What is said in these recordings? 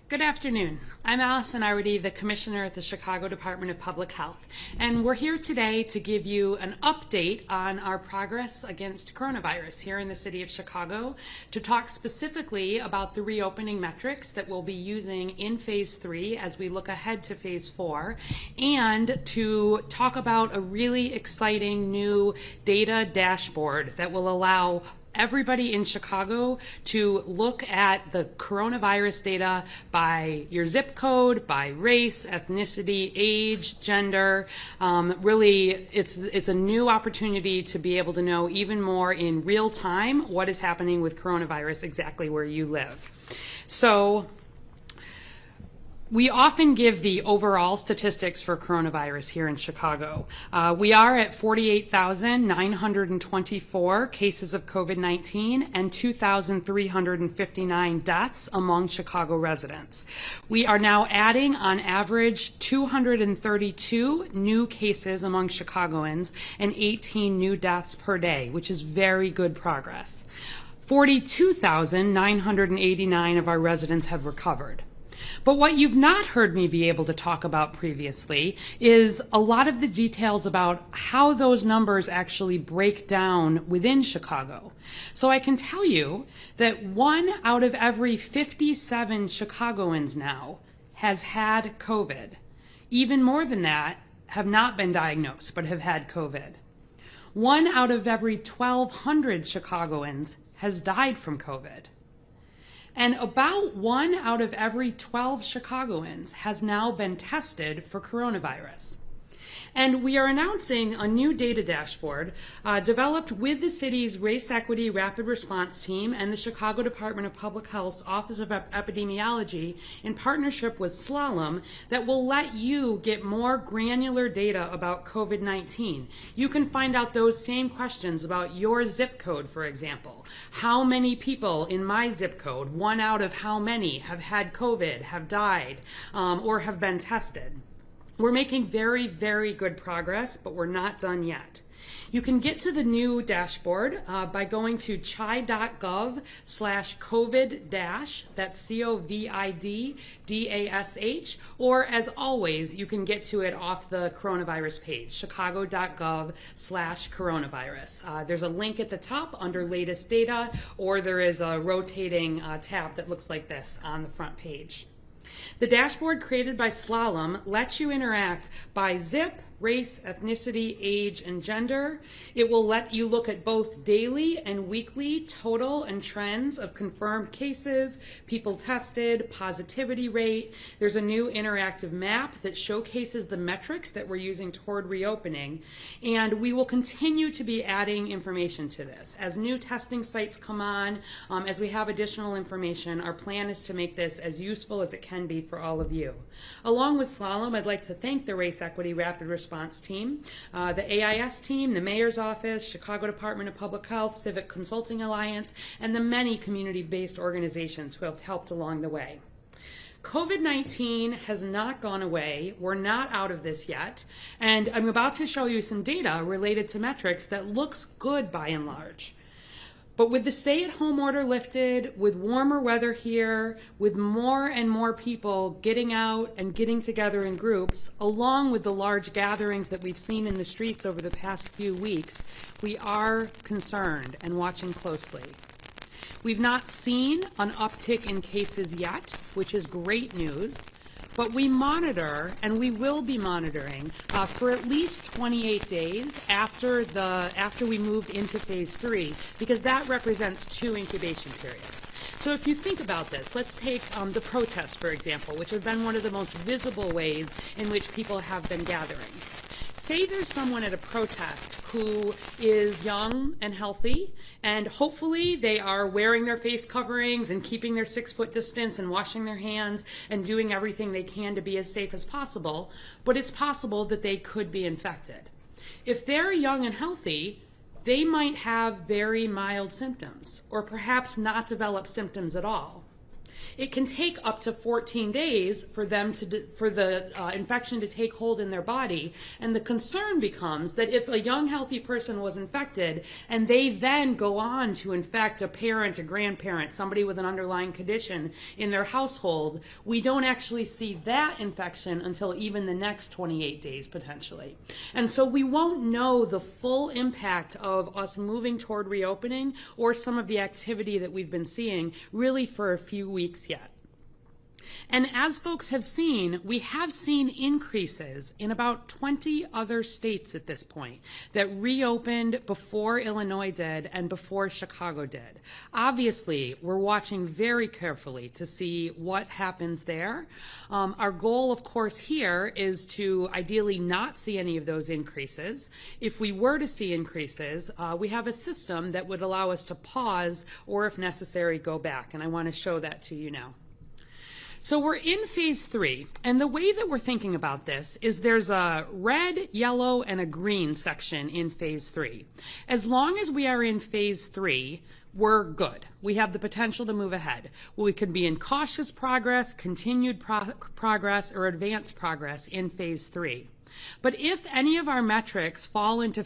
Good afternoon. I'm Allison Arwady, the Commissioner at the Chicago Department of Public Health, and we're here today to give you an update on our progress against coronavirus here in the city of Chicago, to talk specifically about the reopening metrics that we'll be using in Phase 3 as we look ahead to Phase 4, and to talk about a really exciting new data dashboard that will allow everybody in Chicago to look at the coronavirus data by your zip code, by race, ethnicity, age, gender. Really, it's a new opportunity to be able to know even more in real time what is happening with coronavirus exactly where you live. So, we often give the overall statistics for coronavirus here in Chicago. We are at 48,924 cases of COVID-19 and 2,359 deaths among Chicago residents. We are now adding, on average, 232 new cases among Chicagoans and 18 new deaths per day, which is very good progress. 42,989 of our residents have recovered. But what you've not heard me be able to talk about previously is a lot of the details about how those numbers actually break down within Chicago. So I can tell you that 1 out of every 57 Chicagoans now has had COVID. Even more than that have not been diagnosed but have had COVID. 1 out of every 1,200 Chicagoans has died from COVID. And about 1 out of every 12 Chicagoans has now been tested for coronavirus. And we are announcing a new data dashboard developed with the city's Race Equity Rapid Response Team and the Chicago Department of Public Health's Office of Epidemiology in partnership with Slalom that will let you get more granular data about COVID-19. You can find out those same questions about your zip code, for example. How many people in my zip code, 1 out of how many, have had COVID, have died, or have been tested? We're making very, very good progress, but we're not done yet. You can get to the new dashboard by going to chai.gov/COVID-, that's COVID-DASH, or as always, you can get to it off the coronavirus page, chicago.gov/coronavirus. There's a link at the top under latest data, or there is a rotating tab that looks like this on the front page. The dashboard created by Slalom lets you interact by zip, race, ethnicity, age, and gender. It will let you look at both daily and weekly total and trends of confirmed cases, people tested, positivity rate. There's a new interactive map that showcases the metrics that we're using toward reopening. And we will continue to be adding information to this. As new testing sites come on, as we have additional information, our plan is to make this as useful as it can be for all of you. Along with Slalom, I'd like to thank the Race Equity Rapid Response Team, the AIS team, the Mayor's Office, Chicago Department of Public Health, Civic Consulting Alliance, and the many community-based organizations who have helped along the way. COVID-19 has not gone away. We're not out of this yet. And I'm about to show you some data related to metrics that looks good by and large. But with the stay-at-home order lifted, with warmer weather here, with more and more people getting out and getting together in groups, along with the large gatherings that we've seen in the streets over the past few weeks, we are concerned and watching closely. We've not seen an uptick in cases yet, which is great news. But we monitor, and we will be monitoring, for at least 28 days after we moved into Phase 3, because that represents 2 incubation periods. So if you think about this, let's take the protests, for example, which have been one of the most visible ways in which people have been gathering. Say there's someone at a protest who is young and healthy, and hopefully they are wearing their face coverings and keeping their 6-foot distance and washing their hands and doing everything they can to be as safe as possible, but it's possible that they could be infected. If they're young and healthy, they might have very mild symptoms, or perhaps not develop symptoms at all. it can take up to 14 days for the infection to take hold in their body. And the concern becomes that if a young, healthy person was infected and they then go on to infect a parent, a grandparent, somebody with an underlying condition in their household, we don't actually see that infection until even the next 28 days potentially. And so we won't know the full impact of us moving toward reopening or some of the activity that we've been seeing really for a few weeks yet. And as folks have seen, we have seen increases in about 20 other states at this point that reopened before Illinois did and before Chicago did. Obviously, we're watching very carefully to see what happens there. Our goal, of course, here is to ideally not see any of those increases. If we were to see increases, we have a system that would allow us to pause or, if necessary, go back. And I want to show that to you now. So we're in phase 3, and the way that we're thinking about this is there's a red, yellow, and a green section in phase 3. As long as we are in phase 3, we're good. We have the potential to move ahead. We could be in cautious progress, continued progress, or advanced progress in phase 3. But if any of our metrics fall into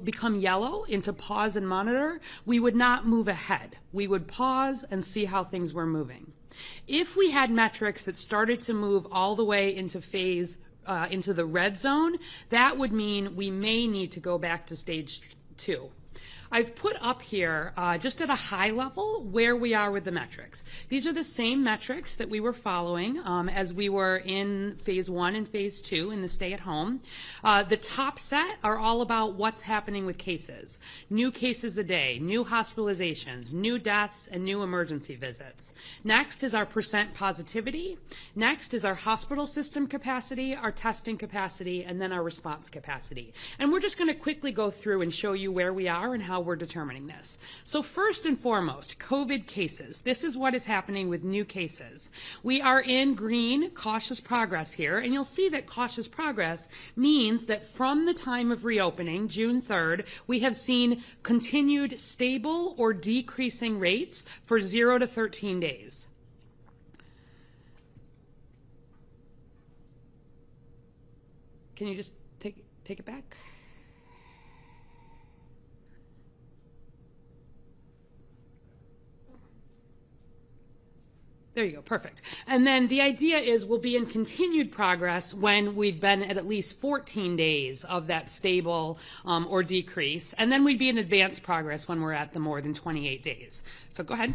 become yellow, into pause and monitor, we would not move ahead. We would pause and see how things were moving. If we had metrics that started to move all the way into into the red zone, that would mean we may need to go back to stage 2. I've put up here, just at a high level, where we are with the metrics. These are the same metrics that we were following as we were in phase 1 and phase 2 in the stay-at-home. The top set are all about what's happening with cases. New cases a day, new hospitalizations, new deaths, and new emergency visits. Next is our percent positivity. Next is our hospital system capacity, our testing capacity, and then our response capacity. And we're just going to quickly go through and show you where we are and how we're determining this. So first and foremost, COVID cases. This is what is happening with new cases. We are in green, cautious progress here, and you'll see that cautious progress means that from the time of reopening, June 3rd, we have seen continued stable or decreasing rates for 0 to 13 days. Can you just take it back? There you go, perfect. And then the idea is we'll be in continued progress when we've been at least 14 days of that stable or decrease, and then we'd be in advanced progress when we're at the more than 28 days. So go ahead.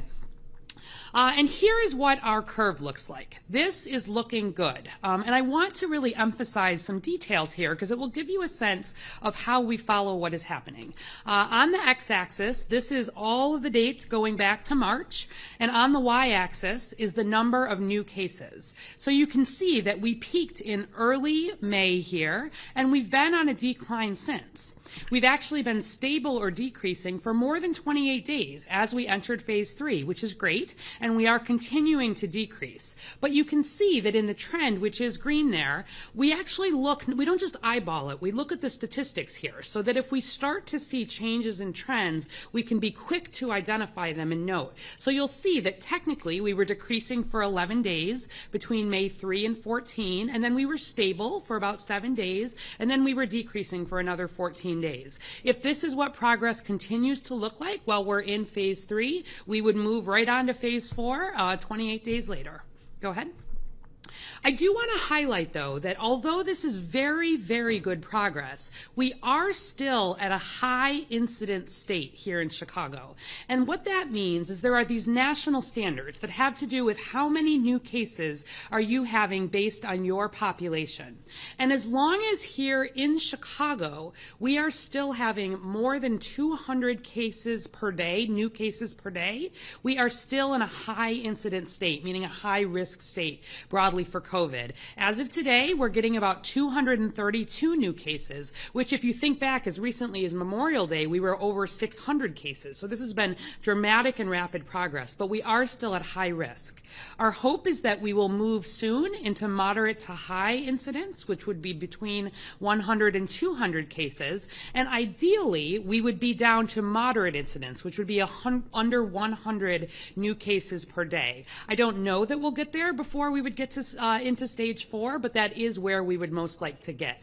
And here is what our curve looks like. This is looking good. And I want to really emphasize some details here because it will give you a sense of how we follow what is happening. On the x-axis, this is all of the dates going back to March. And on the y-axis is the number of new cases. So you can see that we peaked in early May here, and we've been on a decline since. We've actually been stable or decreasing for more than 28 days as we entered phase 3, which is great, and we are continuing to decrease. But you can see that in the trend, which is green there, we actually look, we don't just eyeball it, we look at the statistics here so that if we start to see changes in trends, we can be quick to identify them and note. So you'll see that technically we were decreasing for 11 days between May 3 and 14, and then we were stable for about 7 days, and then we were decreasing for another 14 days. If this is what progress continues to look like while we're in phase 3, we would move right on to phase 4 28 days later. Go ahead. I do want to highlight, though, that although this is very, very good progress, we are still at a high incidence state here in Chicago. And what that means is there are these national standards that have to do with how many new cases are you having based on your population. And as long as here in Chicago, we are still having more than 200 cases per day, new cases per day, we are still in a high incidence state, meaning a high risk state broadly for COVID. As of today, we're getting about 232 new cases, which if you think back as recently as Memorial Day, we were over 600 cases. So this has been dramatic and rapid progress, but we are still at high risk. Our hope is that we will move soon into moderate to high incidence, which would be between 100 and 200 cases, and ideally we would be down to moderate incidence, which would be under 100 new cases per day. I don't know that we'll get there before we would get to into stage 4, but that is where we would most like to get.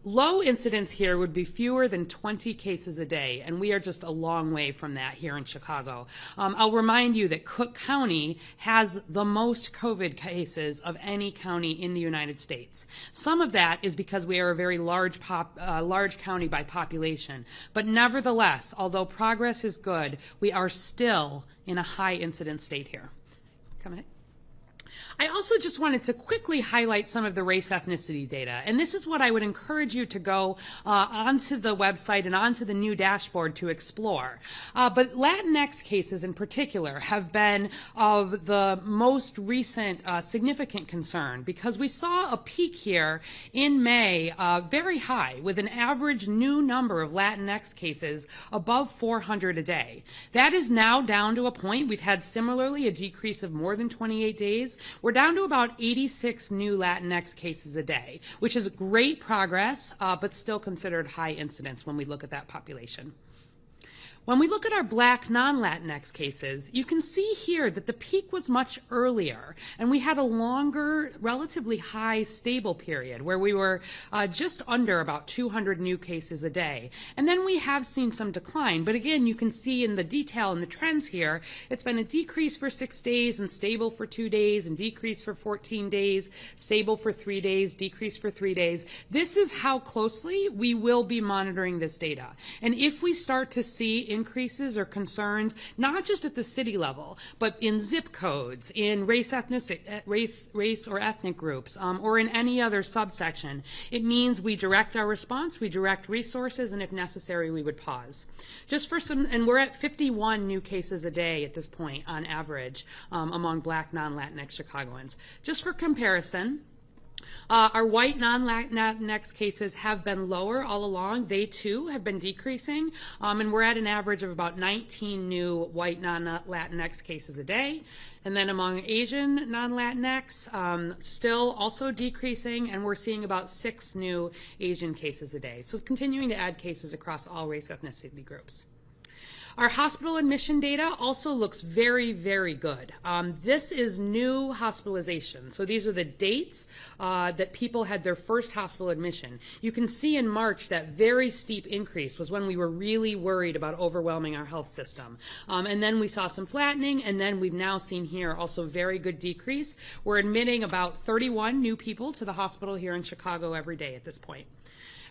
Low incidence here would be fewer than 20 cases a day, and we are just a long way from that here in Chicago. I'll remind you that Cook County has the most COVID cases of any county in the United States. Some of that is because we are a very large county by population, but nevertheless, although progress is good, we are still in a high incidence state here. Come ahead. I also just wanted to quickly highlight some of the race ethnicity data, and this is what I would encourage you to go onto the website and onto the new dashboard to explore. But Latinx cases in particular have been of the most recent significant concern, because we saw a peak here in May very high, with an average new number of Latinx cases above 400 a day. That is now down to a point, we've had similarly a decrease of more than 28 days. We're down to about 86 new Latinx cases a day, which is great progress, but still considered high incidence when we look at that population. When we look at our Black non-Latinx cases, you can see here that the peak was much earlier, and we had a longer, relatively high, stable period where we were just under about 200 new cases a day. And then we have seen some decline, but again, you can see in the detail and the trends here, it's been a decrease for 6 days and stable for 2 days, and decrease for 14 days, stable for 3 days, decrease for 3 days. This is how closely we will be monitoring this data. And if we start to see increases or concerns, not just at the city level, but in zip codes, in race or ethnic groups, or in any other subsection, it means we direct our response, we direct resources, and if necessary, we would pause. Just for some, and we're at 51 new cases a day at this point on average among Black non-Latinx Chicagoans. Just for comparison, our white non-Latinx cases have been lower all along. They too have been decreasing, and we're at an average of about 19 new white non-Latinx cases a day. And then among Asian non-Latinx, still also decreasing, and we're seeing about 6 new Asian cases a day. So continuing to add cases across all race ethnicity groups. Our hospital admission data also looks very, very good. This is new hospitalization. So these are the dates that people had their first hospital admission. You can see in March that very steep increase was when we were really worried about overwhelming our health system. And then we saw some flattening, and then we've now seen here also very good decrease. We're admitting about 31 new people to the hospital here in Chicago every day at this point.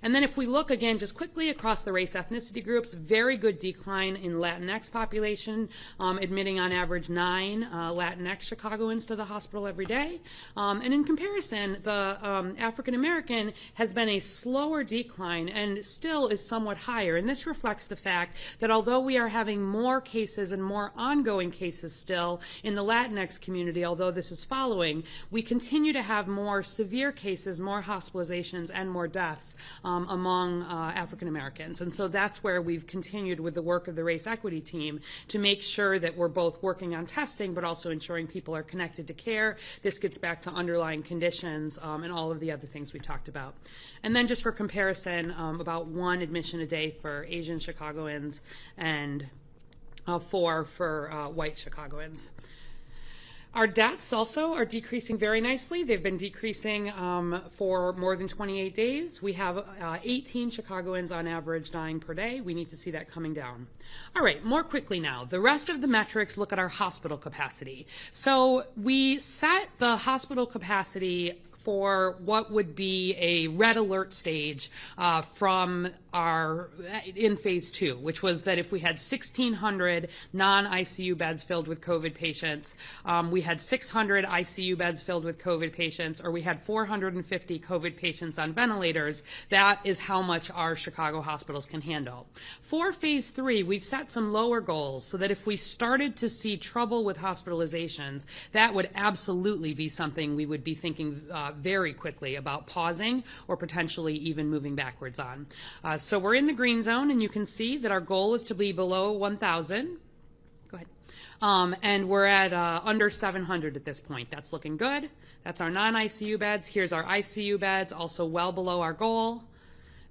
And then if we look again just quickly across the race ethnicity groups, very good decline in Latinx population, admitting on average 9 Latinx Chicagoans to the hospital every day. And in comparison, the African American has been a slower decline and still is somewhat higher. And this reflects the fact that although we are having more cases and more ongoing cases still in the Latinx community, although this is following, we continue to have more severe cases, more hospitalizations, and more deaths among African Americans. And so that's where we've continued with the work of the race equity team to make sure that we're both working on testing but also ensuring people are connected to care. This gets back to underlying conditions and all of the other things we talked about. And then just for comparison, about 1 admission a day for Asian Chicagoans and 4 for white Chicagoans. Our deaths also are decreasing very nicely. They've been decreasing for more than 28 days. We have 18 Chicagoans on average dying per day. We need to see that coming down. All right, more quickly now. The rest of the metrics look at our hospital capacity. So we set the hospital capacity for what would be a red alert stage in phase 2, which was that if we had 1,600 non-ICU beds filled with COVID patients, we had 600 ICU beds filled with COVID patients, or we had 450 COVID patients on ventilators, that is how much our Chicago hospitals can handle. For phase 3, we've set some lower goals so that if we started to see trouble with hospitalizations, that would absolutely be something we would be thinking very quickly about pausing or potentially even moving backwards on. So we're in the green zone, and you can see that our goal is to be below 1,000. Go ahead. And we're at under 700 at this point. That's looking good. That's our non-ICU beds. Here's our ICU beds, also well below our goal.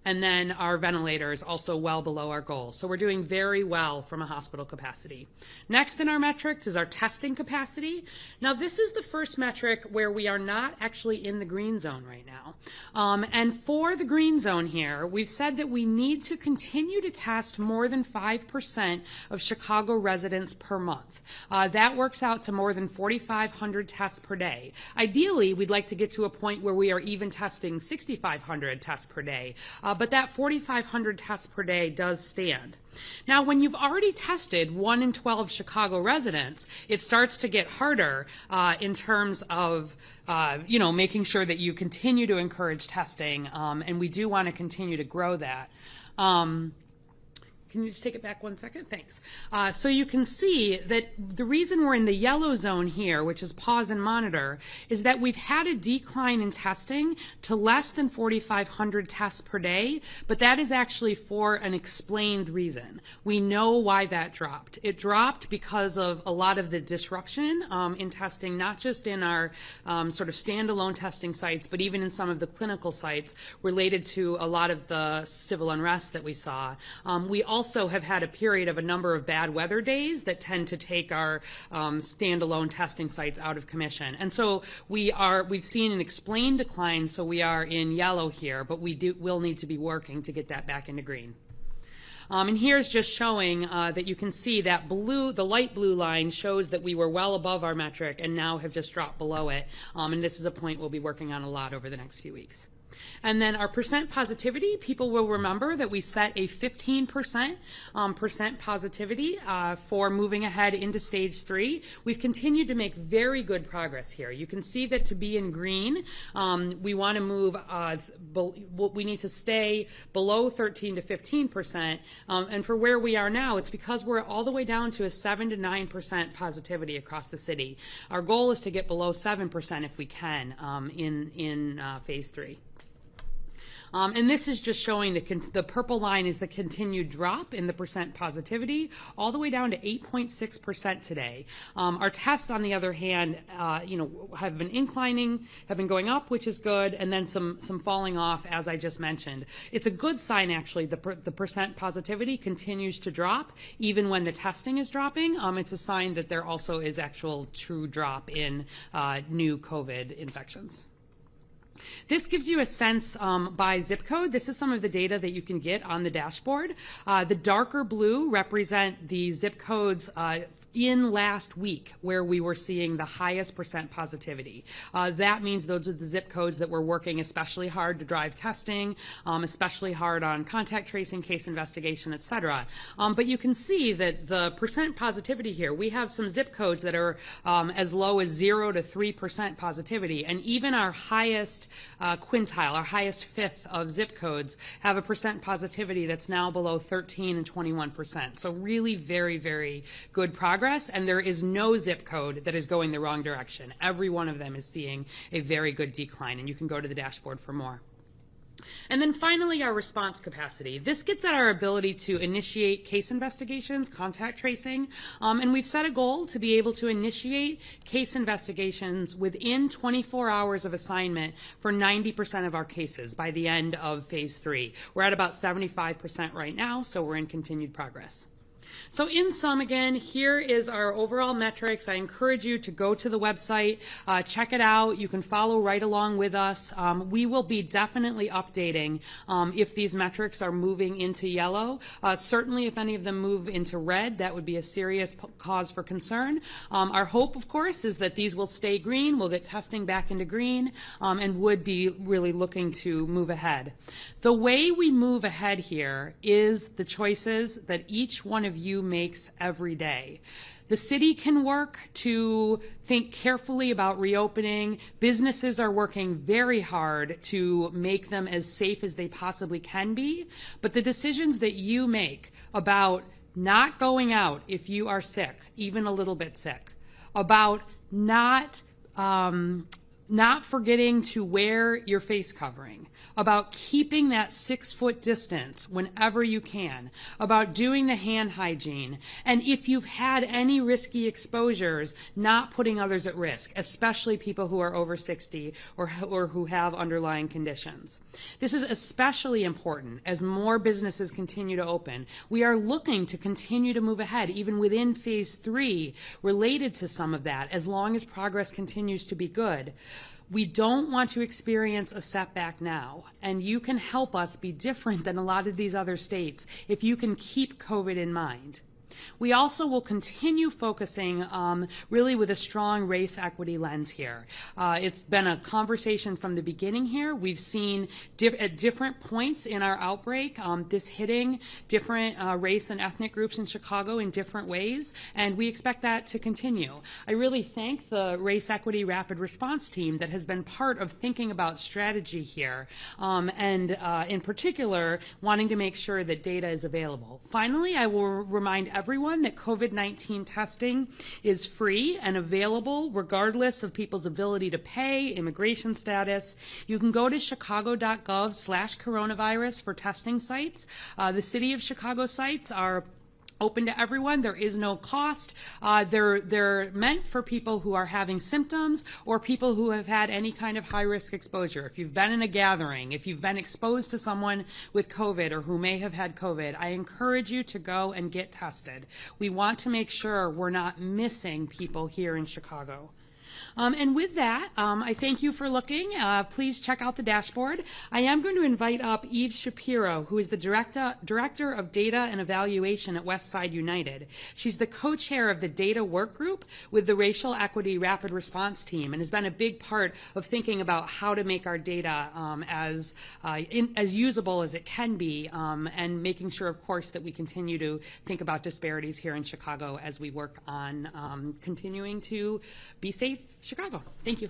And then our ventilators also well below our goals. So we're doing very well from a hospital capacity. Next in our metrics is our testing capacity. Now this is the first metric where we are not actually in the green zone right now. And for the green zone here, we've said that we need to continue to test more than 5% of Chicago residents per month. That works out to more than 4,500 tests per day. Ideally, we'd like to get to a point where we are even testing 6,500 tests per day. But that 4,500 tests per day does stand. Now, when you've already tested 1 in 12 Chicago residents, it starts to get harder in terms of, making sure that you continue to encourage testing, and we do want to continue to grow that. Can you just take it back 1 second? Thanks. So you can see that the reason we're in the yellow zone here, which is pause and monitor, is that we've had a decline in testing to less than 4,500 tests per day, but that is actually for an explained reason. We know why that dropped. It dropped because of a lot of the disruption in testing, not just in our sort of standalone testing sites, but even in some of the clinical sites related to a lot of the civil unrest that we saw. We also have had a period of a number of bad weather days that tend to take our standalone testing sites out of commission. And so we've seen an explained decline, so we are in yellow here, but will need to be working to get that back into green. And here's just showing that you can see that the light blue line shows that we were well above our metric and now have just dropped below it. And this is a point we'll be working on a lot over the next few weeks. And then our percent positivity, people will remember that we set a 15% positivity for moving ahead into stage 3. We've continued to make very good progress here. You can see that to be in green, we want to move, we need to stay below 13 to 15%. And for where we are now, it's because we're all the way down to a 7 to 9% positivity across the city. Our goal is to get below 7% if we can in phase 3. And this is just showing the purple line is the continued drop in the percent positivity, all the way down to 8.6% today. Our tests, on the other hand, have been inclining, have been going up, which is good, and then some falling off, as I just mentioned. It's a good sign, actually. The percent positivity continues to drop, even when the testing is dropping. It's a sign that there also is actual true drop in new COVID infections. This gives you a sense by zip code. This is some of the data that you can get on the dashboard. The darker blue represent the zip codes in last week where we were seeing the highest percent positivity. That means those are the zip codes that we're working especially hard to drive testing, especially hard on contact tracing, case investigation, et cetera. But you can see that the percent positivity here, we have some zip codes that are as low as 0 to 3% positivity, and even our highest quintile, our highest fifth of zip codes, have a percent positivity that's now below 13 and 21%. So really very, very good progress. And there is no zip code that is going the wrong direction. Every one of them is seeing a very good decline, and you can go to the dashboard for more. And then finally, our response capacity. This gets at our ability to initiate case investigations, contact tracing, and we've set a goal to be able to initiate case investigations within 24 hours of assignment for 90% of our cases by the end of phase 3. We're at about 75% right now, so we're in continued progress. So in sum, again, here is our overall metrics. I encourage you to go to the website, check it out. You can follow right along with us. We will be definitely updating if these metrics are moving into yellow. Certainly if any of them move into red, that would be a serious cause for concern. Our hope, of course, is that these will stay green. We'll get testing back into green and would be really looking to move ahead. The way we move ahead here is the choices that each one of you makes every day. The city can work to think carefully about reopening. Businesses are working very hard to make them as safe as they possibly can be. But the decisions that you make about not going out if you are sick, even a little bit sick, about not forgetting to wear your face covering, about keeping that 6-foot distance whenever you can, about doing the hand hygiene, and if you've had any risky exposures, not putting others at risk, especially people who are over 60 or who have underlying conditions. This is especially important as more businesses continue to open. We are looking to continue to move ahead, even within phase 3, related to some of that, as long as progress continues to be good. We don't want to experience a setback now, and you can help us be different than a lot of these other states if you can keep COVID in mind. We also will continue focusing really with a strong race equity lens here. It's been a conversation from the beginning here. We've seen at different points in our outbreak this hitting different race and ethnic groups in Chicago in different ways, and we expect that to continue. I really thank the Race Equity Rapid Response Team that has been part of thinking about strategy here, and in particular, wanting to make sure that data is available. Finally, I will remind everyone that COVID-19 testing is free and available regardless of people's ability to pay, immigration status. You can go to chicago.gov/coronavirus for testing sites. The City of Chicago sites are open to everyone. There is no cost. They're meant for people who are having symptoms or people who have had any kind of high-risk exposure. If you've been in a gathering, if you've been exposed to someone with COVID or who may have had COVID, I encourage you to go and get tested. We want to make sure we're not missing people here in Chicago. And with that, I thank you for looking. Please check out the dashboard. I am going to invite up Eve Shapiro, who is the Director of Data and Evaluation at Westside United. She's the co-chair of the Data Work Group with the Racial Equity Rapid Response Team and has been a big part of thinking about how to make our data as usable as it can be, and making sure, of course, that we continue to think about disparities here in Chicago as we work on continuing to be safe Chicago. Thank you.